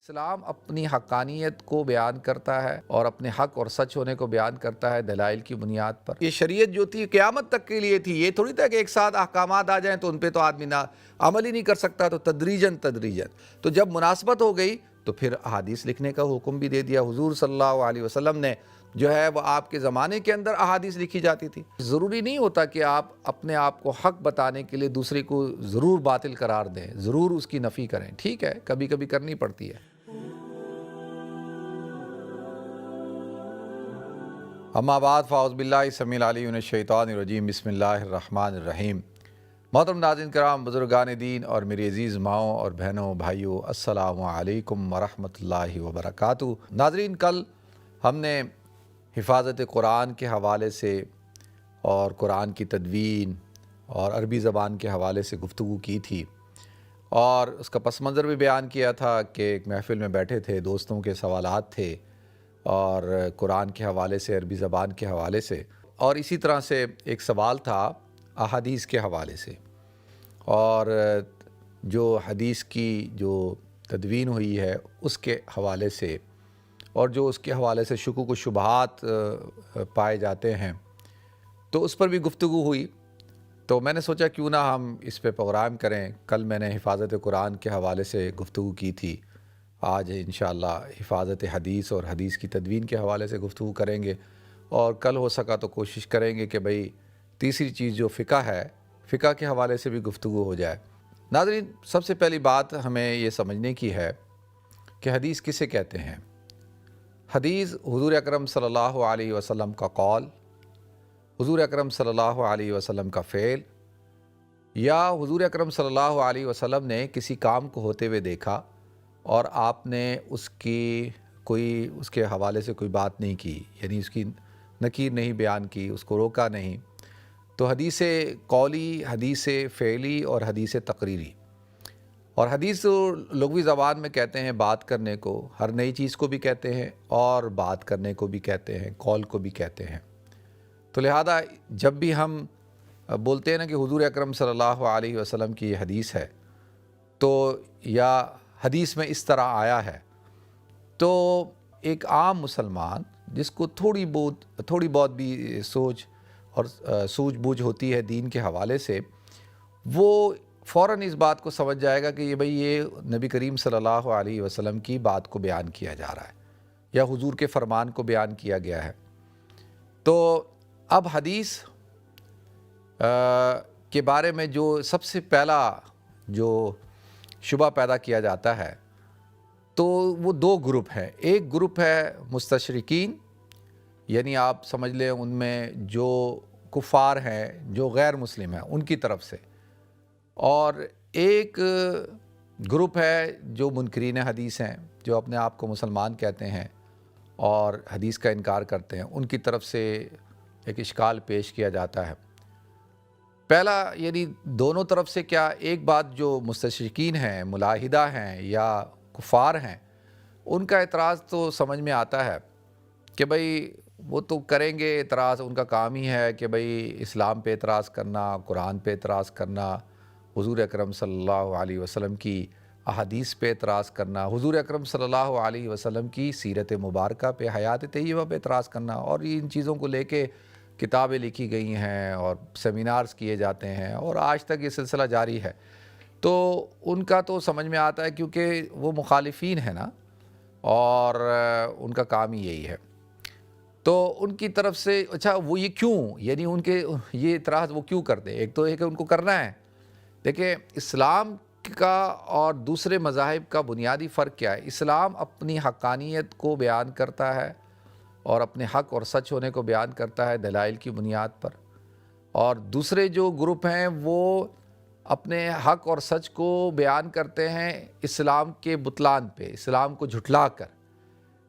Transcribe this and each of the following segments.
اسلام اپنی حقانیت کو بیان کرتا ہے اور اپنے حق اور سچ ہونے کو بیان کرتا ہے دلائل کی بنیاد پر۔ یہ شریعت جو تھی قیامت تک کے لیے تھی، یہ تھوڑی تھا کہ ایک ساتھ احکامات آ جائیں تو ان پہ تو آدمی نہ عمل ہی نہیں کر سکتا، تو تدریجاً تو جب مناسبت ہو گئی تو پھر احادیث لکھنے کا حکم بھی دے دیا۔ حضور صلی اللہ علیہ وسلم نے جو ہے وہ آپ کے زمانے کے اندر احادیث لکھی جاتی تھی۔ ضروری نہیں ہوتا کہ آپ اپنے آپ کو حق بتانے کے لیے دوسرے کو ضرور باطل قرار دیں، ضرور اس کی نفی کریں، ٹھیک ہے، کبھی کبھی کرنی پڑتی ہے۔ اما بعد فاعوذ باللہ السمیع العلیم من الشیطان الرجیم، بسم اللہ الرحمن الرحیم۔ محترم ناظرین کرام، بزرگان دین اور میری عزیز ماؤں اور بہنوں بھائیوں، السلام علیکم ورحمۃ اللہ وبرکاتہ۔ ناظرین، کل ہم نے حفاظت قرآن کے حوالے سے اور قرآن کی تدوین اور عربی زبان کے حوالے سے گفتگو کی تھی، اور اس کا پس منظر بھی بیان کیا تھا کہ ایک محفل میں بیٹھے تھے، دوستوں کے سوالات تھے اور قرآن کے حوالے سے، عربی زبان کے حوالے سے، اور اسی طرح سے ایک سوال تھا احادیث کے حوالے سے، اور جو حدیث کی جو تدوین ہوئی ہے اس کے حوالے سے، اور جو اس کے حوالے سے شکوک و شبہات پائے جاتے ہیں، تو اس پر بھی گفتگو ہوئی۔ تو میں نے سوچا کیوں نہ ہم اس پہ پروگرام کریں۔ کل میں نے حفاظت قرآن کے حوالے سے گفتگو کی تھی، آج انشاءاللہ حفاظت حدیث اور حدیث کی تدوین کے حوالے سے گفتگو کریں گے، اور کل ہو سکا تو کوشش کریں گے کہ بھئی تیسری چیز جو فقہ ہے، فقہ کے حوالے سے بھی گفتگو ہو جائے۔ ناظرین، سب سے پہلی بات ہمیں یہ سمجھنے کی ہے کہ حدیث کسے کہتے ہیں۔ حدیث حضور اکرم صلی اللہ علیہ وسلم کا قول، حضور اکرم صلی اللہ علیہ وسلم کا فعل، یا حضور اکرم صلی اللہ علیہ وسلم نے کسی کام کو ہوتے ہوئے دیکھا اور آپ نے اس کے حوالے سے کوئی بات نہیں کی، یعنی اس کی نکیر نہیں بیان کی، اس کو روکا نہیں، تو حدیث قولی، حدیث فعلی اور حدیث تقریری۔ اور حدیث لغوی زبان میں کہتے ہیں بات کرنے کو، ہر نئی چیز کو بھی کہتے ہیں اور بات کرنے کو بھی کہتے ہیں، قول کو بھی کہتے ہیں۔ تو لہذا جب بھی ہم بولتے ہیں نا کہ حضور اکرم صلی اللہ علیہ وسلم کی یہ حدیث ہے، تو یا حدیث میں اس طرح آیا ہے، تو ایک عام مسلمان جس کو تھوڑی بہت بھی سوچ اور سوجھ بوجھ ہوتی ہے دین کے حوالے سے، وہ فوراً اس بات کو سمجھ جائے گا کہ یہ نبی کریم صلی اللہ علیہ وسلم کی بات کو بیان کیا جا رہا ہے یا حضور کے فرمان کو بیان کیا گیا ہے۔ تو اب حدیث کے بارے میں جو سب سے پہلا جو شبہ پیدا کیا جاتا ہے، تو وہ دو گروپ ہیں۔ ایک گروپ ہے مستشرقین، یعنی آپ سمجھ لیں ان میں جو کفار ہیں، جو غیر مسلم ہیں، ان کی طرف سے، اور ایک گروپ ہے جو منکرین حدیث ہیں، جو اپنے آپ کو مسلمان کہتے ہیں اور حدیث کا انکار کرتے ہیں، ان کی طرف سے ایک اشکال پیش کیا جاتا ہے۔ پہلا یعنی دونوں طرف سے کیا، ایک بات جو مستشرقین ہیں، ملاحدہ ہیں یا کفار ہیں، ان کا اعتراض تو سمجھ میں آتا ہے کہ بھئی وہ تو کریں گے اعتراض، ان کا کام ہی ہے کہ بھئی اسلام پہ اعتراض کرنا، قرآن پہ اعتراض کرنا، حضور اکرم صلی اللہ علیہ وسلم کی احادیث پہ اعتراض کرنا، حضور اکرم صلی اللہ علیہ وسلم کی سیرت مبارکہ پہ، حیات طیبہ پہ اعتراض کرنا، اور ان چیزوں کو لے کے کتابیں لکھی گئی ہیں اور سیمینارز کیے جاتے ہیں، اور آج تک یہ سلسلہ جاری ہے۔ تو ان کا تو سمجھ میں آتا ہے کیونکہ وہ مخالفین ہیں نا، اور ان کا کام ہی یہی ہے۔ تو ان کی طرف سے اچھا وہ یہ کیوں، یعنی ان کے یہ اعتراض وہ کیوں کرتے ہیں؟ ایک تو ہے کہ ان کو کرنا ہے۔ دیکھیں، اسلام کا اور دوسرے مذاہب کا بنیادی فرق کیا ہے؟ اسلام اپنی حقانیت کو بیان کرتا ہے اور اپنے حق اور سچ ہونے کو بیان کرتا ہے دلائل کی بنیاد پر، اور دوسرے جو گروپ ہیں وہ اپنے حق اور سچ کو بیان کرتے ہیں اسلام کے بطلان پہ، اسلام کو جھٹلا کر۔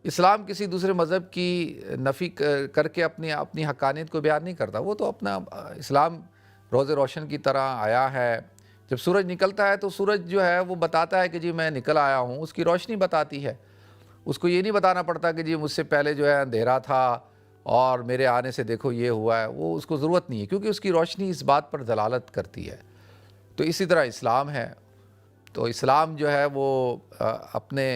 اسلام کسی دوسرے مذہب کی نفی کر کے اپنی حقانیت کو بیان نہیں کرتا، وہ تو اپنا اسلام روز روشن کی طرح آیا ہے۔ جب سورج نکلتا ہے تو سورج جو ہے وہ بتاتا ہے کہ جی میں نکل آیا ہوں، اس کی روشنی بتاتی ہے، اس کو یہ نہیں بتانا پڑتا کہ جی مجھ سے پہلے جو ہے اندھیرا تھا اور میرے آنے سے دیکھو یہ ہوا ہے، وہ اس کو ضرورت نہیں ہے، کیونکہ اس کی روشنی اس بات پر دلالت کرتی ہے۔ تو اسی طرح اسلام ہے، تو اسلام جو ہے وہ اپنے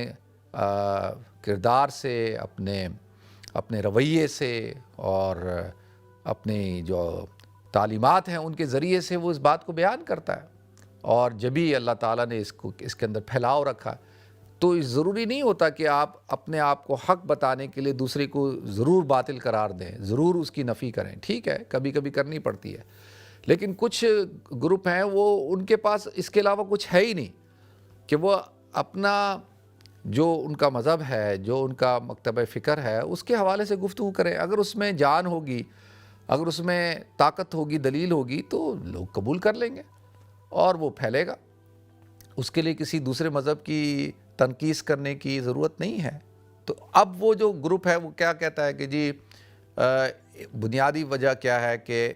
کردار سے، اپنے رویے سے اور اپنی جو تعلیمات ہیں ان کے ذریعے سے وہ اس بات کو بیان کرتا ہے. اور جبھی اللہ تعالیٰ نے اس کے اندر پھیلاؤ رکھا، تو ضروری نہیں ہوتا کہ آپ اپنے آپ کو حق بتانے کے لیے دوسرے کو ضرور باطل قرار دیں، ضرور اس کی نفی کریں. ٹھیک ہے، کبھی کبھی کرنی پڑتی ہے، لیکن کچھ گروپ ہیں وہ ان کے پاس اس کے علاوہ کچھ ہے ہی نہیں کہ وہ اپنا جو ان کا مذہب ہے، جو ان کا مکتبہ فکر ہے، اس کے حوالے سے گفتگو کریں. اگر اس میں جان ہوگی، اگر اس میں طاقت ہوگی، دلیل ہوگی، تو لوگ قبول کر لیں گے اور وہ پھیلے گا. اس کے لیے کسی دوسرے مذہب کی تنقید کرنے کی ضرورت نہیں ہے. تو اب وہ جو گروپ ہے وہ کیا کہتا ہے کہ جی بنیادی وجہ کیا ہے کہ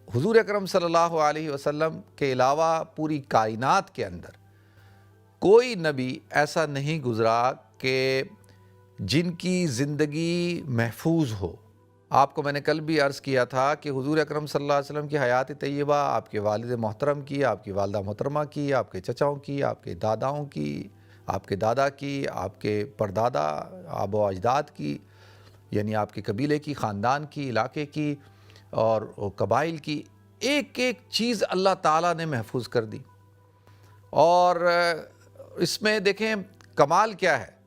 حضور اکرم صلی اللہ علیہ وسلم کے علاوہ پوری کائنات کے اندر کوئی نبی ایسا نہیں گزرا کہ جن کی زندگی محفوظ ہو. آپ کو میں نے کل بھی عرض کیا تھا کہ حضور اکرم صلی اللہ علیہ وسلم کی حیات طیبہ، آپ کے والد محترم کی، آپ کی والدہ محترمہ کی، آپ کے چچاؤں کی، آپ کے داداؤں کی، آپ کے دادا کی، آپ کے پردادا، آبا و اجداد کی، یعنی آپ کے قبیلے کی، خاندان کی، علاقے کی اور قبائل کی، ایک ایک چیز اللہ تعالیٰ نے محفوظ کر دی. اور اس میں دیکھیں کمال کیا ہے،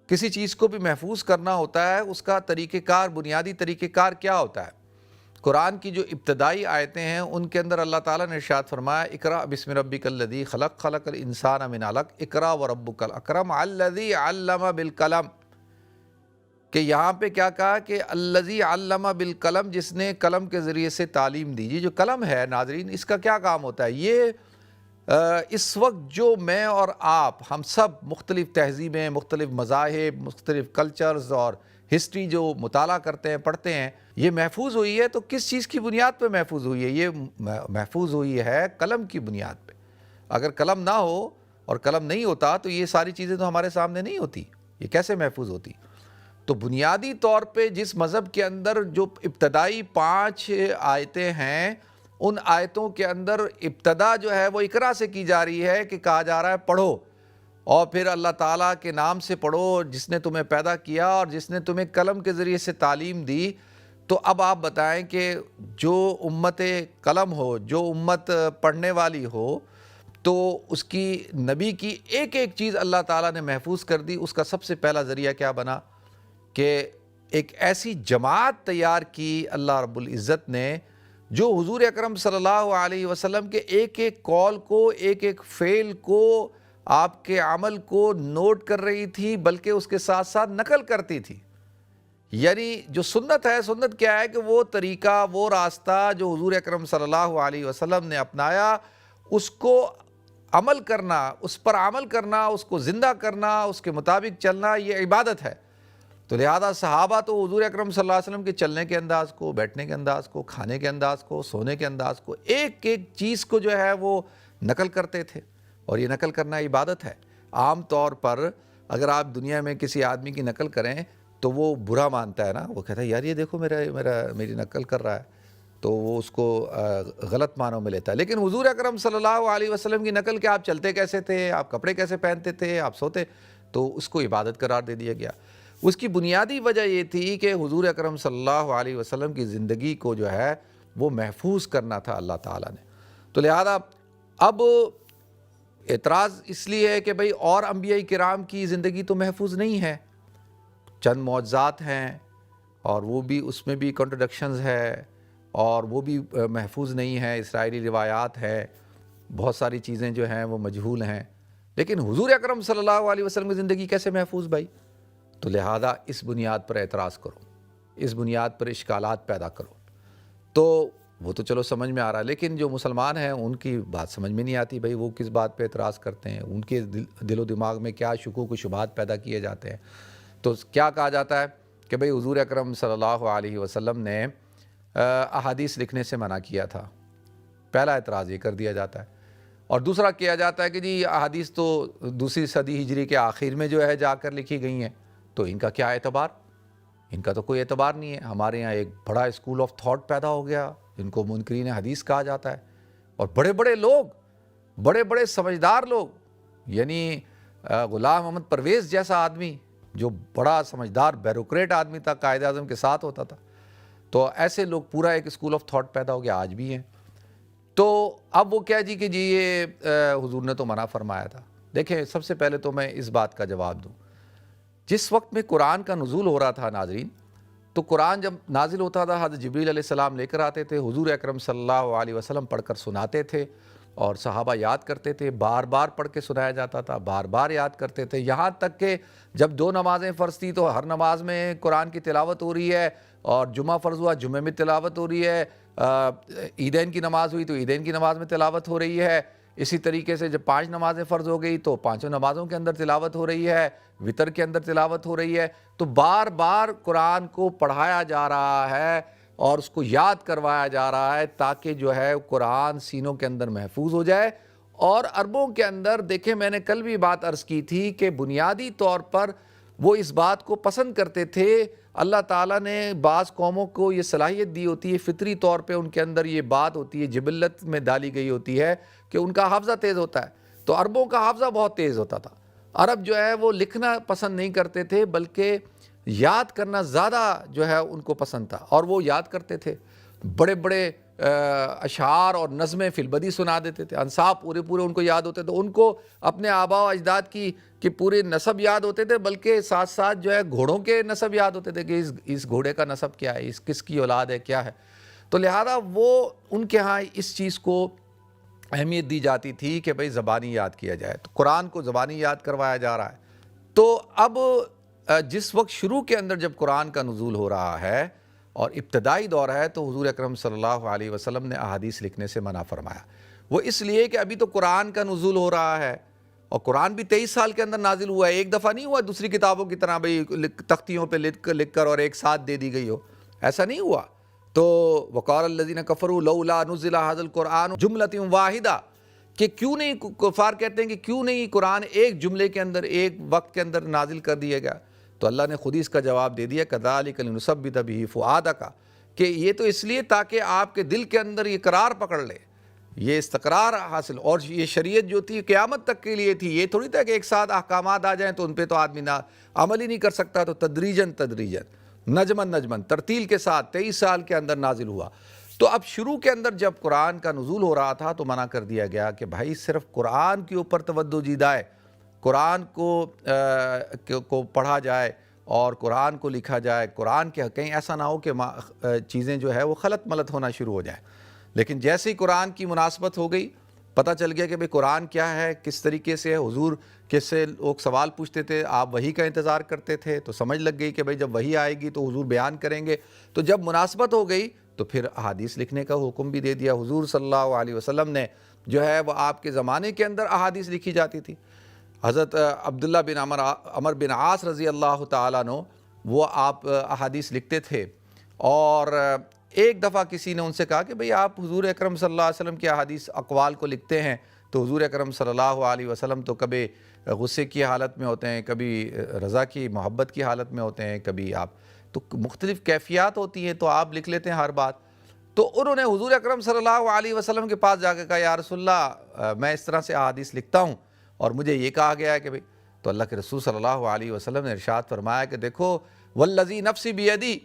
کسی چیز کو بھی محفوظ کرنا ہوتا ہے، اس کا طریقہ کار، بنیادی طریقہ کار کیا ہوتا ہے. قرآن کی جو ابتدائی آیتیں ہیں ان کے اندر اللہ تعالیٰ نے ارشاد فرمایا اقرأ بسم ربک الذی خلق، خلق الانسان من علق، اقرأ وربک الاکرم الذی علم بالقلم. کہ یہاں پہ کیا کہا کہ الذی علم بالقلم، جس نے قلم کے ذریعے سے تعلیم دی. یہ جو قلم ہے ناظرین، اس کا کیا کام ہوتا ہے؟ یہ اس وقت جو میں اور آپ، ہم سب مختلف تہذیبیں، مختلف مذاہب، مختلف کلچرز اور ہسٹری جو مطالعہ کرتے ہیں، پڑھتے ہیں، یہ محفوظ ہوئی ہے تو کس چیز کی بنیاد پہ محفوظ ہوئی ہے؟ یہ محفوظ ہوئی ہے قلم کی بنیاد پہ. اگر قلم نہ ہو اور قلم نہیں ہوتا تو یہ ساری چیزیں تو ہمارے سامنے نہیں ہوتی. یہ کیسے محفوظ ہوتی؟ تو بنیادی طور پہ جس مذہب کے اندر جو ابتدائی 5 آیتیں ہیں، ان آیتوں کے اندر ابتدا جو ہے وہ اقرا سے کی جا رہی ہے کہ کہا جا رہا ہے پڑھو، اور پھر اللہ تعالیٰ کے نام سے پڑھو جس نے تمہیں پیدا کیا اور جس نے تمہیں قلم کے ذریعے سے تعلیم دی. تو اب آپ بتائیں کہ جو امت قلم ہو، جو امت پڑھنے والی ہو، تو اس کی نبی کی ایک ایک چیز اللہ تعالیٰ نے محفوظ کر دی. اس کا سب سے پہلا ذریعہ کیا بنا کہ ایک ایسی جماعت تیار کی اللہ رب العزت نے جو حضور اکرم صلی اللہ علیہ وسلم کے ایک ایک قول کو، ایک ایک فعل کو، آپ کے عمل کو نوٹ کر رہی تھی، بلکہ اس کے ساتھ ساتھ نقل کرتی تھی. یعنی جو سنت ہے، سنت کیا ہے کہ وہ طریقہ، وہ راستہ جو حضور اکرم صلی اللہ علیہ وسلم نے اپنایا، اس کو عمل کرنا، اس پر عمل کرنا، اس کو زندہ کرنا، اس کے مطابق چلنا، یہ عبادت ہے. تو لہذا صحابہ تو حضور اکرم صلی اللہ علیہ وسلم کے چلنے کے انداز کو، بیٹھنے کے انداز کو، کھانے کے انداز کو، سونے کے انداز کو، ایک ایک چیز کو جو ہے وہ نقل کرتے تھے. اور یہ نقل کرنا عبادت ہے. عام طور پر اگر آپ دنیا میں کسی آدمی کی نقل کریں تو وہ برا مانتا ہے نا، وہ کہتا ہے یار یہ دیکھو میری نقل کر رہا ہے، تو وہ اس کو غلط معنوں میں لیتا ہے. لیکن حضور اکرم صلی اللہ علیہ وسلم کی نقل کہ آپ چلتے کیسے تھے، آپ کپڑے کیسے پہنتے تھے، آپ سوتے، تو اس کو عبادت قرار دے دیا گیا. اس کی بنیادی وجہ یہ تھی کہ حضور اکرم صلی اللہ علیہ وسلم کی زندگی کو جو ہے وہ محفوظ کرنا تھا اللہ تعالیٰ نے. تو لہذا اب اعتراض اس لیے ہے کہ بھئی اور انبیاء کرام کی زندگی تو محفوظ نہیں ہے، چند معجزات ہیں اور وہ بھی، اس میں بھی کنٹرڈکشنز ہے اور وہ بھی محفوظ نہیں ہے، اسرائیلی روایات ہے، بہت ساری چیزیں جو ہیں وہ مجہول ہیں. لیکن حضور اکرم صلی اللہ علیہ وسلم کی زندگی کیسے محفوظ بھائی؟ تو لہذا اس بنیاد پر اعتراض کرو، اس بنیاد پر اشکالات پیدا کرو. تو وہ تو چلو سمجھ میں آ رہا ہے، لیکن جو مسلمان ہیں ان کی بات سمجھ میں نہیں آتی بھائی وہ کس بات پہ اعتراض کرتے ہیں، ان کے دل و دماغ میں کیا شکوک و شبہات پیدا کیے جاتے ہیں. تو کیا کہا جاتا ہے کہ بھئی حضور اکرم صلی اللہ علیہ وسلم نے احادیث لکھنے سے منع کیا تھا. پہلا اعتراض یہ کر دیا جاتا ہے. اور دوسرا کیا جاتا ہے کہ جی احادیث تو 2 صدی ہجری کے آخر میں جو ہے جا کر لکھی گئی ہیں، تو ان کا کیا اعتبار؟ ان کا تو کوئی اعتبار نہیں ہے. ہمارے یہاں ایک بڑا اسکول آف تھاٹ پیدا ہو گیا جن کو منکرین حدیث کہا جاتا ہے، اور بڑے بڑے لوگ، بڑے بڑے سمجھدار لوگ، یعنی غلام محمد پرویز جیسا آدمی جو بڑا سمجھدار بیوروکریٹ آدمی تھا، قائد اعظم کے ساتھ ہوتا تھا، تو ایسے لوگ پورا ایک اسکول آف تھاٹ پیدا ہو گیا، آج بھی ہیں۔ تو اب وہ کیا جی کہ جی یہ حضور نے تو منع فرمایا تھا۔ دیکھیں، سب سے پہلے تو میں اس بات کا جواب دوں، جس وقت میں قرآن کا نزول ہو رہا تھا ناظرین، تو قرآن جب نازل ہوتا تھا حضرت جبریل علیہ السلام لے کر آتے تھے، حضور اکرم صلی اللہ علیہ وسلم پڑھ کر سناتے تھے اور صحابہ یاد کرتے تھے، بار بار پڑھ کے سنایا جاتا تھا، بار بار یاد کرتے تھے، یہاں تک کہ جب 2 نمازیں فرض تھی تو ہر نماز میں قرآن کی تلاوت ہو رہی ہے، اور جمعہ فرض ہوا جمعے میں تلاوت ہو رہی ہے، عیدین کی نماز ہوئی تو عیدین کی نماز میں تلاوت ہو رہی ہے، اسی طریقے سے جب 5 نمازیں فرض ہو گئی تو 5 نمازوں کے اندر تلاوت ہو رہی ہے، وتر کے اندر تلاوت ہو رہی ہے۔ تو بار بار قرآن کو پڑھایا جا رہا ہے اور اس کو یاد کروایا جا رہا ہے تاکہ جو ہے قرآن سینوں کے اندر محفوظ ہو جائے۔ اور عربوں کے اندر دیکھیں، میں نے کل بھی بات عرض کی تھی کہ بنیادی طور پر وہ اس بات کو پسند کرتے تھے۔ اللہ تعالیٰ نے بعض قوموں کو یہ صلاحیت دی ہوتی ہے، فطری طور پہ ان کے اندر یہ بات ہوتی ہے، جبلت میں ڈالی گئی ہوتی ہے کہ ان کا حافظہ تیز ہوتا ہے۔ تو عربوں کا حافظہ بہت تیز ہوتا تھا۔ عرب جو ہے وہ لکھنا پسند نہیں کرتے تھے، بلکہ یاد کرنا زیادہ جو ہے ان کو پسند تھا، اور وہ یاد کرتے تھے، بڑے بڑے اشعار اور نظمیں فی البدی سنا دیتے تھے، انصاب پورے ان کو یاد ہوتے تھے، ان کو اپنے آباء و اجداد کی پورے نسب یاد ہوتے تھے، بلکہ ساتھ ساتھ جو ہے گھوڑوں کے نسب یاد ہوتے تھے کہ اس گھوڑے کا نسب کیا ہے، اس کس کی اولاد ہے، کیا ہے۔ تو لہذا وہ ان کے ہاں اس چیز کو اہمیت دی جاتی تھی کہ بھئی زبانی یاد کیا جائے، تو قرآن کو زبانی یاد کروایا جا رہا ہے۔ تو اب جس وقت شروع کے اندر جب قرآن کا نزول ہو رہا ہے اور ابتدائی دور ہے، تو حضور اکرم صلی اللہ علیہ وسلم نے احادیث لکھنے سے منع فرمایا۔ وہ اس لیے کہ ابھی تو قرآن کا نزول ہو رہا ہے، اور قرآن بھی 23 سال کے اندر نازل ہوا ہے، ایک دفعہ نہیں ہوا دوسری کتابوں کی طرح بھئی تختیوں پہ لکھ کر اور ایک ساتھ دے دی گئی ہو، ایسا نہیں ہوا۔ تو وقال الذین کفروا لولا نزل ھذا القرآن جملۃ واحدہ، کہ کیوں نہیں، کفار کہتے ہیں کہ کیوں نہیں قرآن ایک جملے کے اندر ایک وقت کے اندر نازل کر دیا گیا؟ تو اللہ نے خود ہی اس کا جواب دے دیا، کذالک لنثبت بہ فؤادک، کہ یہ تو اس لیے تاکہ آپ کے دل کے اندر یہ قرار پکڑ لے، یہ استقرار حاصل۔ اور یہ شریعت جو تھی قیامت تک کے لیے تھی، یہ تھوڑی تھا کہ ایک ساتھ احکامات آ جائیں تو ان پہ تو آدمی نہ عمل ہی نہیں کر سکتا، تو تدریجاً نجمن ترتیل کے ساتھ 23 سال کے اندر نازل ہوا۔ تو اب شروع کے اندر جب قرآن کا نزول ہو رہا تھا تو منع کر دیا گیا کہ بھائی صرف قرآن کے اوپر توجہ دی جائے، قرآن کو پڑھا جائے اور قرآن کو لکھا جائے، قرآن کے کہیں ایسا نہ ہو کہ چیزیں جو ہے وہ خلط ملط ہونا شروع ہو جائیں۔ لیکن جیسے ہی قرآن کی مناسبت ہو گئی، پتہ چل گیا کہ بھئی قرآن کیا ہے، کس طریقے سے ہے، حضور کس سے لوگ سوال پوچھتے تھے، آپ وحی کا انتظار کرتے تے، تو سمجھ لگ گئی کہ بھئی جب وحی آئے گی تو حضور بیان کریں گے۔ تو جب مناسبت ہو گئی تو پھر احادیث لکھنے کا حکم بھی دے دیا۔ حضور صلی اللہ علیہ وسلم نے جو ہے وہ آپ کے زمانے کے اندر احادیث لکھی جاتی تھی۔ حضرت عبداللہ بن عمر بن عاص رضی اللہ تعالیٰ عنہ، وہ آپ احادیث لکھتے تھے، اور ایک دفعہ کسی نے ان سے کہا کہ بھئی آپ حضور اکرم صلی اللہ علیہ وسلم کی احادیث اقوال کو لکھتے ہیں، تو حضور اکرم صلی اللہ علیہ وسلم تو کبھی غصے کی حالت میں ہوتے ہیں، کبھی رضا کی محبت کی حالت میں ہوتے ہیں، کبھی آپ تو مختلف کیفیات ہوتی ہیں، تو آپ لکھ لیتے ہیں ہر بات۔ تو انہوں نے حضور اکرم صلی اللہ علیہ وسلم کے پاس جا کے کہا، یا رسول اللہ میں اس طرح سے احادیث لکھتا ہوں اور مجھے یہ کہا گیا ہے کہ بھئی، تو اللہ کے رسول صلی اللہ علیہ وسلم نے ارشاد فرمایا کہ دیکھو، والذی نفسی بیدی،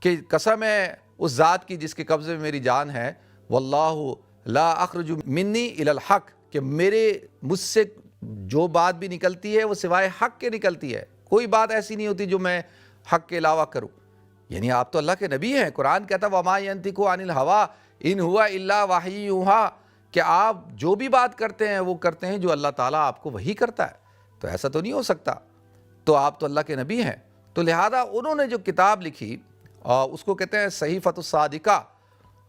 کہ قسم ہے اس ذات کی جس کے قبضے میں میری جان ہے، واللہ لا اخرج منی الی الحق، کہ مجھ سے جو بات بھی نکلتی ہے وہ سوائے حق کے نکلتی ہے، کوئی بات ایسی نہیں ہوتی جو میں حق کے علاوہ کروں۔ یعنی آپ تو اللہ کے نبی ہیں، قرآن کہتا ہے وما ینطق عن الہویٰ ان ہوا الا وحی یوحیٰ، کہ آپ جو بھی بات کرتے ہیں وہ کرتے ہیں جو اللہ تعالیٰ آپ کو وحی کرتا ہے، تو ایسا تو نہیں ہو سکتا، تو آپ تو اللہ کے نبی ہیں۔ تو لہذا انہوں نے جو کتاب لکھی اس کو کہتے ہیں صحیفۃ الصادقہ۔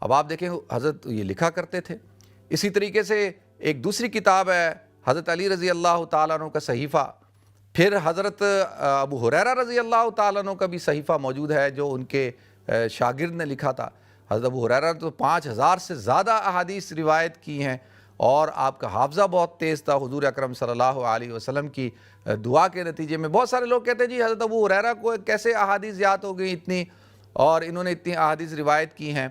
اب آپ دیکھیں حضرت یہ لکھا کرتے تھے۔ اسی طریقے سے ایک دوسری کتاب ہے حضرت علی رضی اللہ تعالیٰ عنہ کا صحیفہ، پھر حضرت ابو ہریرہ رضی اللہ تعالیٰ عنہ کا بھی صحیفہ موجود ہے جو ان کے شاگرد نے لکھا تھا۔ حضرت ابو ہریرہ نے تو 5000 سے زیادہ احادیث روایت کی ہیں، اور آپ کا حافظہ بہت تیز تھا۔ حضور اکرم صلی اللہ علیہ وسلم کی دعا کے نتیجے میں بہت سارے لوگ کہتے ہیں جی حضرت ابو ہریرہ کو کیسے احادیث یاد ہو گئی اتنی، اور انہوں نے اتنی احادیث روایت کی ہیں۔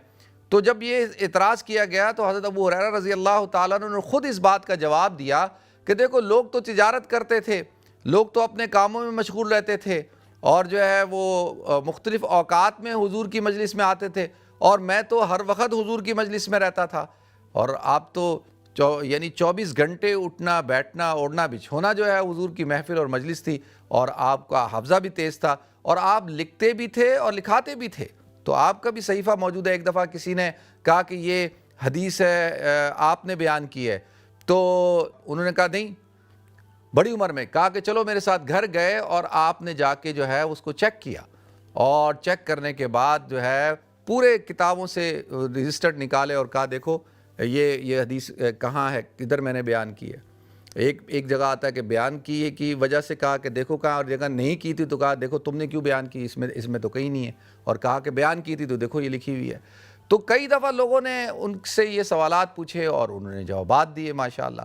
تو جب یہ اعتراض کیا گیا تو حضرت ابو ہریرہ رضی اللہ تعالیٰ عنہ نے خود اس بات کا جواب دیا کہ دیکھو، لوگ تو تجارت کرتے تھے، لوگ تو اپنے کاموں میں مشغول رہتے تھے اور جو ہے وہ مختلف اوقات میں حضور کی مجلس میں آتے تھے، اور میں تو ہر وقت حضور کی مجلس میں رہتا تھا، اور آپ تو یعنی 24 گھنٹے اٹھنا بیٹھنا اوڑھنا بچھونا جو ہے حضور کی محفل اور مجلس تھی، اور آپ کا حافظہ بھی تیز تھا اور آپ لکھتے بھی تھے اور لکھاتے بھی تھے۔ تو آپ کا بھی صحیفہ موجود ہے۔ ایک دفعہ کسی نے کہا کہ یہ حدیث ہے آپ نے بیان کی ہے، تو انہوں نے کہا نہیں، بڑی عمر میں، کہا کہ چلو میرے ساتھ گھر گئے اور آپ نے جا کے جو ہے اس کو چیک کیا، اور چیک کرنے کے بعد جو ہے پورے کتابوں سے رجسٹرڈ نکالے اور کہا دیکھو یہ حدیث کہاں ہے، کدھر میں نے بیان کی ہے۔ ایک جگہ آتا ہے کہ بیان کی وجہ سے کہا کہ دیکھو کہاں، اور جگہ نہیں کی تھی تو کہا دیکھو تم نے کیوں بیان کی، اس میں تو کہیں نہیں ہے، اور کہا کہ بیان کی تھی تو دیکھو یہ لکھی ہوئی ہے۔ تو کئی دفعہ لوگوں نے ان سے یہ سوالات پوچھے اور انہوں نے جوابات دیے ماشاءاللہ۔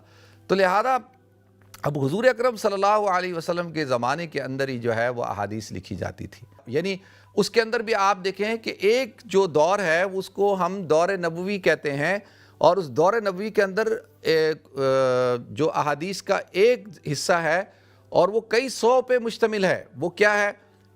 تو لہذا اب حضور اکرم صلی اللہ علیہ وسلم کے زمانے کے اندر ہی جو ہے وہ احادیث لکھی جاتی تھی، یعنی اس کے اندر بھی آپ دیکھیں کہ ایک جو دور ہے اس کو ہم دور نبوی کہتے ہیں، اور اس دور نبوی کے اندر جو احادیث کا ایک حصہ ہے اور وہ کئی سو پہ مشتمل ہے، وہ کیا ہے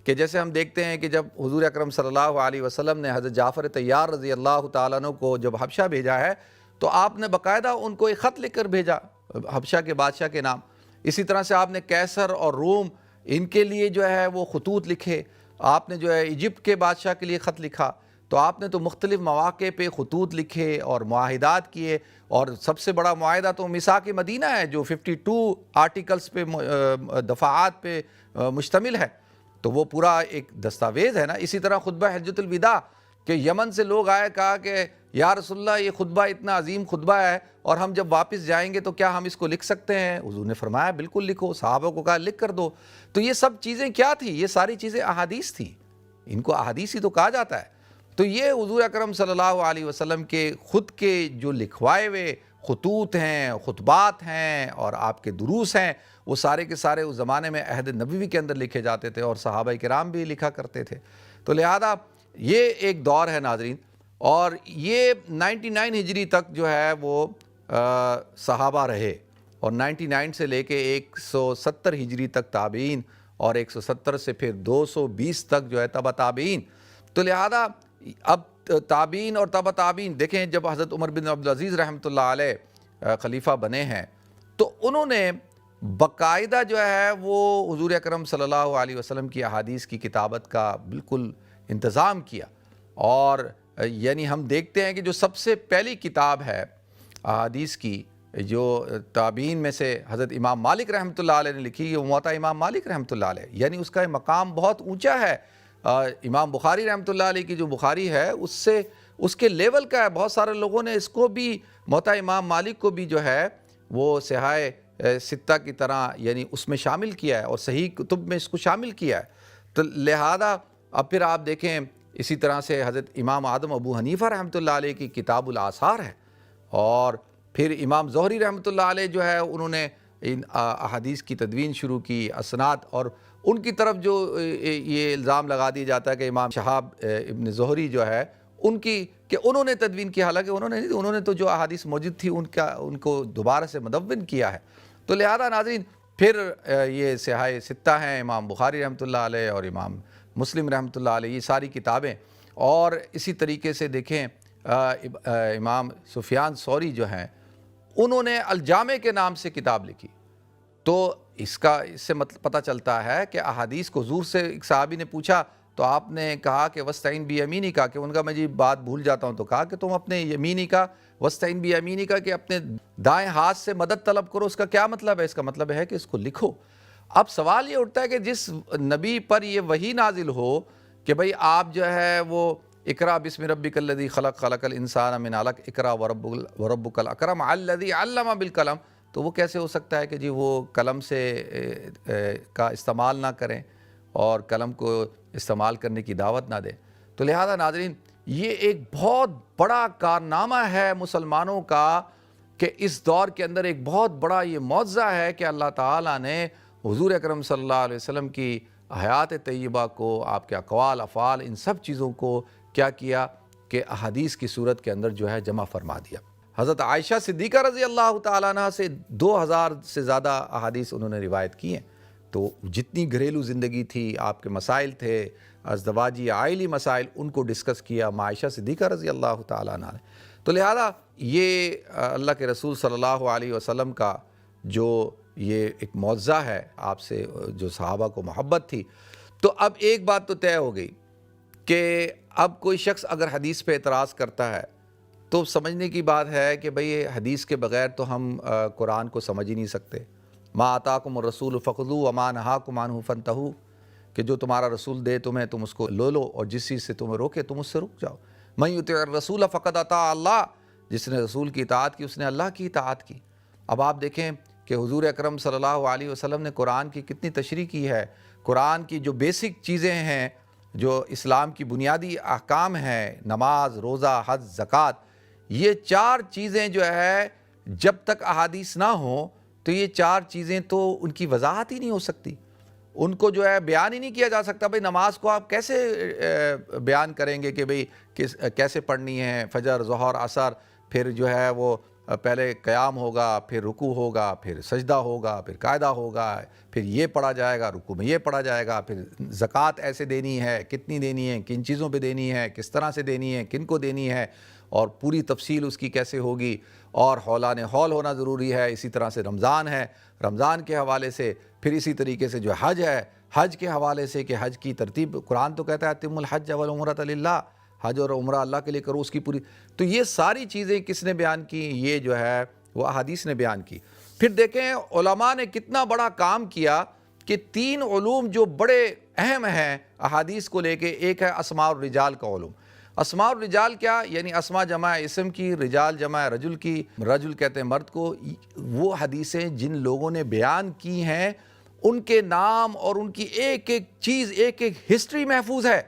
کہ جیسے ہم دیکھتے ہیں کہ جب حضور اکرم صلی اللہ علیہ وسلم نے حضرت جعفر طیار رضی اللہ تعالیٰ عنہ کو جب حبشہ بھیجا ہے تو آپ نے باقاعدہ ان کو ایک خط لکھ کر بھیجا حبشہ کے بادشاہ کے نام۔ اسی طرح سے آپ نے کیسر اور روم ان کے لیے جو ہے وہ خطوط لکھے، آپ نے جو ہے ایجپٹ کے بادشاہ کے لیے خط لکھا، تو آپ نے تو مختلف مواقع پہ خطوط لکھے اور معاہدات کیے، اور سب سے بڑا معاہدہ تو میثاق مدینہ ہے جو 52 آرٹیکلز پہ دفعات پہ مشتمل ہے، تو وہ پورا ایک دستاویز ہے نا۔ اسی طرح خطبہ حجۃ الوداع کہ یمن سے لوگ آئے، کہا کہ یا رسول اللہ یہ خطبہ اتنا عظیم خطبہ ہے اور ہم جب واپس جائیں گے تو کیا ہم اس کو لکھ سکتے ہیں؟ حضور نے فرمایا بالکل لکھو، صحابہ کو کہا لکھ کر دو۔ تو یہ سب چیزیں کیا تھی؟ یہ ساری چیزیں احادیث تھی، ان کو احادیث ہی تو کہا جاتا ہے۔ تو یہ حضور اکرم صلی اللہ علیہ وسلم کے خود کے جو لکھوائے ہوئے خطوط ہیں، خطبات ہیں اور آپ کے دروس ہیں، وہ سارے کے سارے اس زمانے میں عہد نبوی کے اندر لکھے جاتے تھے، اور صحابہ کرام بھی لکھا کرتے تھے۔ تو لہذا یہ ایک دور ہے ناظرین، اور یہ 99 ہجری تک جو ہے وہ صحابہ رہے، اور 99 سے لے کے 170 ہجری تک تابعین، اور 170 سے پھر 220 تک جو ہے تبع تابعین۔ تو لہذا اب تابعین اور تبع تابعین دیکھیں، جب حضرت عمر بن عبدالعزیز رحمۃ اللہ علیہ خلیفہ بنے ہیں تو انہوں نے باقاعدہ جو ہے وہ حضور اکرم صلی اللہ علیہ وسلم کی احادیث کی کتابت کا بالکل انتظام کیا، اور یعنی ہم دیکھتے ہیں کہ جو سب سے پہلی کتاب ہے احادیث کی جو تابعین میں سے حضرت امام مالک رحمۃ اللہ علیہ نے لکھی ہے، وہ موطا امام مالک رحمۃ اللہ علیہ، یعنی اس کا مقام بہت اونچا ہے۔ امام بخاری رحمۃ اللہ علیہ کی جو بخاری ہے اس کے لیول کا ہے۔ بہت سارے لوگوں نے اس کو بھی موطا امام مالک کو بھی جو ہے وہ صحاح ستہ کی طرح یعنی اس میں شامل کیا ہے، اور صحیح کتب میں اس کو شامل کیا ہے۔ تو لہذا اب پھر آپ دیکھیں اسی طرح سے حضرت امام اعظم ابو حنیفہ رحمۃ اللہ علیہ کی کتاب الآثار ہے، اور پھر امام زہری رحمۃ اللہ علیہ جو ہے انہوں نے ان احادیث کی تدوین شروع کی، اسناد، اور ان کی طرف جو یہ الزام لگا دیا جاتا ہے کہ امام شہاب ابن زہری جو ہے ان کی کہ انہوں نے تدوین کی، حالانکہ انہوں نے تو جو احادیث موجود تھی ان کو دوبارہ سے مدون کیا ہے۔ تو لہذا ناظرین پھر یہ صحاح ستہ ہیں، امام بخاری رحمۃ اللہ علیہ اور امام مسلم رحمۃ اللہ علیہ، یہ ساری کتابیں، اور اسی طریقے سے دیکھیں امام سفیان ثوری جو ہیں انہوں نے الجامع کے نام سے کتاب لکھی۔ تو اس سے پتہ چلتا ہے کہ احادیث کو حضور سے ایک صحابی نے پوچھا تو آپ نے کہا کہ وستعین بیمینی کا، کہ ان کا میں بات بھول جاتا ہوں، تو کہا کہ تم اپنے یمینی کا وستعین بیمینی کا، کہ اپنے دائیں ہاتھ سے مدد طلب کرو۔ اس کا کیا مطلب ہے؟ اس کا مطلب ہے کہ اس کو لکھو۔ اب سوال یہ اٹھتا ہے کہ جس نبی پر یہ وحی نازل ہو کہ بھئی آپ جو ہے وہ اقرا بسم ربک الذی خلق، خلق الانسان من علق، اقرا وربک الاکرم الذی علم بالقلم، تو وہ کیسے ہو سکتا ہے کہ جی وہ قلم سے کا استعمال نہ کریں اور قلم کو استعمال کرنے کی دعوت نہ دیں؟ تو لہذا ناظرین یہ ایک بہت بڑا کارنامہ ہے مسلمانوں کا کہ اس دور کے اندر ایک بہت بڑا یہ معجزہ ہے کہ اللہ تعالیٰ نے حضور اکرم صلی اللہ علیہ وسلم کی حیات طیبہ کو، آپ کے اقوال افعال، ان سب چیزوں کو کیا کیا کہ احادیث کی صورت کے اندر جو ہے جمع فرما دیا۔ حضرت عائشہ صدیقہ رضی اللہ تعالیٰ عنہ سے 2000 سے زیادہ احادیث انہوں نے روایت کی ہیں۔ تو جتنی گھریلو زندگی تھی، آپ کے مسائل تھے، ازدواجی عائلی مسائل، ان کو ڈسکس کیا عائشہ صدیقہ رضی اللہ تعالیٰ عنہ نے۔ تو لہذا یہ اللہ کے رسول صلی اللہ علیہ وسلم کا جو یہ ایک معجزہ ہے، آپ سے جو صحابہ کو محبت تھی۔ تو اب ایک بات تو طے ہو گئی کہ اب کوئی شخص اگر حدیث پہ اعتراض کرتا ہے تو سمجھنے کی بات ہے کہ بھئی حدیث کے بغیر تو ہم قرآن کو سمجھ ہی نہیں سکتے۔ ما آتاکم الرسول فخذوہ وما نہاکم عنہ فانتہوا، کہ جو تمہارا رسول دے تمہیں تم اس کو لو اور جس چیز سے تمہیں روکے تم اس سے رک جاؤ۔ من یطع الرسول فقد اطاع اللہ، جس نے رسول کی اطاعت کی اس نے اللہ کی اطاعت کی۔ اب آپ دیکھیں کہ حضور اکرم صلی اللہ علیہ وسلم نے قرآن کی کتنی تشریح کی ہے۔ قرآن کی جو بیسک چیزیں ہیں، جو اسلام کی بنیادی احکام ہیں، نماز، روزہ، حج، زکوٰۃ، یہ 4 چیزیں جو ہے جب تک احادیث نہ ہوں تو یہ 4 چیزیں تو ان کی وضاحت ہی نہیں ہو سکتی، ان کو جو ہے بیان ہی نہیں کیا جا سکتا۔ بھئی نماز کو آپ کیسے بیان کریں گے کہ بھئی کیسے پڑھنی ہے، فجر، ظہر، عصر، پھر جو ہے وہ پہلے قیام ہوگا، پھر رکوع ہوگا، پھر سجدہ ہوگا، پھر قاعدہ ہوگا، پھر یہ پڑھا جائے گا، رکوع میں یہ پڑھا جائے گا، پھر زکوٰۃ ایسے دینی ہے، کتنی دینی ہے، کن چیزوں پہ دینی ہے، کس طرح سے دینی ہے، کن کو دینی ہے، اور پوری تفصیل اس کی کیسے ہوگی، اور حولان حول ہونا ضروری ہے۔ اسی طرح سے رمضان ہے، رمضان کے حوالے سے، پھر اسی طریقے سے جو حج ہے، حج کے حوالے سے کہ حج کی ترتیب، قرآن تو کہتا ہے اتم الحج والعمرۃ للہ، حج اور عمرہ اللہ کے لیے کرو، اس کی پوری۔ تو یہ ساری چیزیں کس نے بیان کی؟ یہ جو ہے وہ احادیث نے بیان کی۔ پھر دیکھیں علماء نے کتنا بڑا کام کیا کہ 3 علوم جو بڑے اہم ہیں احادیث کو لے کے، ایک ہے اسماء الرجال کا علوم۔ اسماء الرجال کیا؟ یعنی اسماء جمع اسم کی، رجال جمع رجل کی، رجل کہتے ہیں مرد کو۔ وہ حدیثیں جن لوگوں نے بیان کی ہیں ان کے نام اور ان کی ایک ایک چیز، ایک ایک ہسٹری محفوظ ہے۔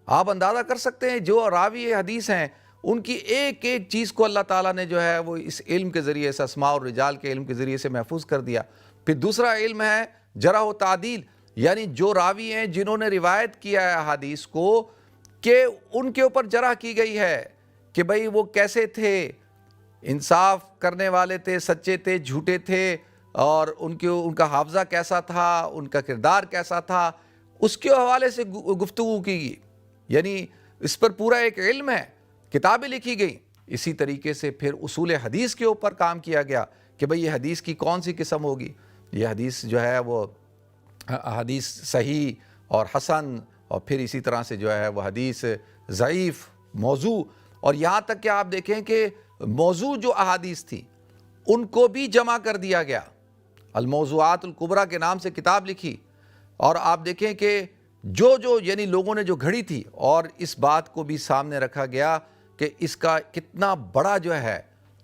آپ اندازہ کر سکتے ہیں جو راوی حدیث ہیں ان کی ایک ایک چیز کو اللہ تعالیٰ نے جو ہے وہ اس علم کے ذریعے سے، اسماء الرجال کے علم کے ذریعے سے محفوظ کر دیا۔ پھر دوسرا علم ہے جرح و تعدیل، یعنی جو راوی ہیں جنہوں نے روایت کیا ہے حدیث کو، کہ ان کے اوپر جرح کی گئی ہے کہ بھئی وہ کیسے تھے، انصاف کرنے والے تھے، سچے تھے، جھوٹے تھے، اور ان کا حافظہ کیسا تھا، ان کا کردار کیسا تھا، اس کے حوالے سے گفتگو کی گئی۔ یعنی اس پر پورا ایک علم ہے، کتابیں لکھی گئی۔ اسی طریقے سے پھر اصول حدیث کے اوپر کام کیا گیا کہ بھئی یہ حدیث کی کون سی قسم ہوگی، یہ حدیث جو ہے وہ حدیث صحیح اور حسن، اور پھر اسی طرح سے جو ہے وہ حدیث ضعیف، موضوع، اور یہاں تک کہ آپ دیکھیں کہ موضوع جو احادیث تھی ان کو بھی جمع کر دیا گیا۔ الموضوعات الکبریٰ کے نام سے کتاب لکھی، اور آپ دیکھیں کہ جو یعنی لوگوں نے جو گھڑی تھی، اور اس بات کو بھی سامنے رکھا گیا کہ اس کا کتنا بڑا جو ہے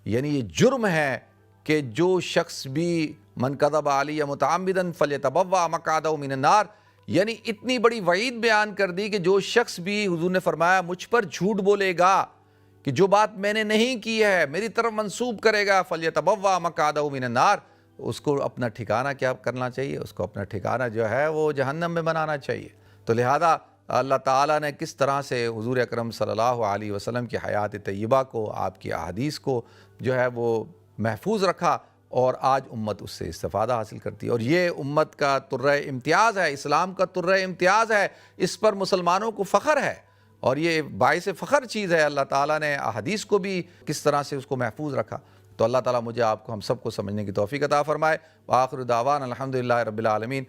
یعنی یہ جرم ہے کہ جو شخص بھی من کذب علی متعمدا فلیتبوأ مقعدہ من النار، یعنی اتنی بڑی وعید بیان کر دی کہ جو شخص بھی، حضور نے فرمایا، مجھ پر جھوٹ بولے گا کہ جو بات میں نے نہیں کی ہے میری طرف منسوب کرے گا، فلیتبوأ مقعدہ من النار، اس کو اپنا ٹھکانہ کیا کرنا چاہیے؟ اس کو اپنا ٹھکانہ جو ہے وہ جہنم میں بنانا چاہیے۔ تو لہذا اللہ تعالیٰ نے کس طرح سے حضور اکرم صلی اللہ علیہ وسلم کی حیات طیبہ کو، آپ کی احادیث کو جو ہے وہ محفوظ رکھا، اور آج امت اس سے استفادہ حاصل کرتی ہے، اور یہ امت کا ترہ امتیاز ہے، اسلام کا ترہ امتیاز ہے، اس پر مسلمانوں کو فخر ہے، اور یہ باعث فخر چیز ہے۔ اللہ تعالیٰ نے احادیث کو بھی کس طرح سے اس کو محفوظ رکھا۔ تو اللہ تعالیٰ مجھے آپ کو، ہم سب کو سمجھنے کی توفیق عطا فرمائے۔ وآخر دعوانا الحمدللہ رب العالمین۔